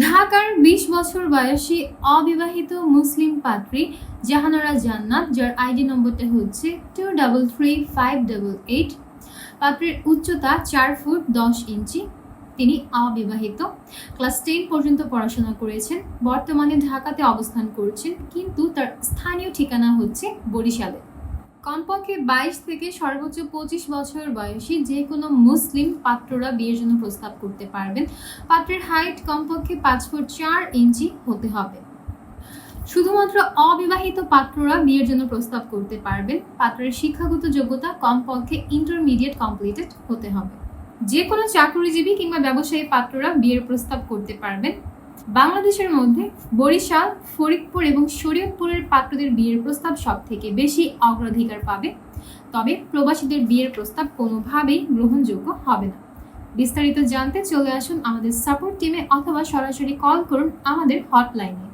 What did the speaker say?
ঢাকার ২০ বছর বয়সী অবিবাহিত মুসলিম পাত্রী জাহানারা জান্নাত, যার আইডি নম্বরটা হচ্ছে 2335888। পাত্রীর উচ্চতা 4 ফুট 10 ইঞ্চি। তিনি অবিবাহিত, ক্লাস 10 পর্যন্ত পড়াশোনা করেছেন, বর্তমানে ঢাকাতে অবস্থান করছেন, কিন্তু তার স্থানীয় ঠিকানা হচ্ছে বরিশালে। কমপক্ষে 22 থেকে সর্বোচ্চ 25 বছর বয়সী যে কোনো মুসলিম পাত্ররা বিয়ের জন্য প্রস্তাব করতে পারবেন। পাত্রের হাইট কমপক্ষে 5 ফুট 4 ইঞ্চি হতে হবে। শুধুমাত্র অবিবাহিত পাত্ররা বিয়ের জন্য প্রস্তাব করতে পারবেন। পাত্রের শিক্ষাগত যোগ্যতা কমপক্ষে ইন্টারমিডিয়েট কমপ্লিটেড হতে হবে। যে কোনো চাকরিজীবী কিংবা ব্যবসায়ী পাত্ররা বিয়ের প্রস্তাব করতে পারবেন। বাংলাদেশের মধ্যে বরিশাল, ফরিদপুর এবং শরীয়তপুরের পাত্রদের বিয়ের প্রস্তাব সব থেকে বেশি অগ্রাধিকার পাবে। তবে প্রবাসীদের বিয়ের প্রস্তাব কোনোভাবেই গ্রহণযোগ্য হবে না। বিস্তারিত জানতে চলে আসুন আমাদের সাপোর্ট টিমে অথবা সরাসরি কল করুন আমাদের হটলাইনে।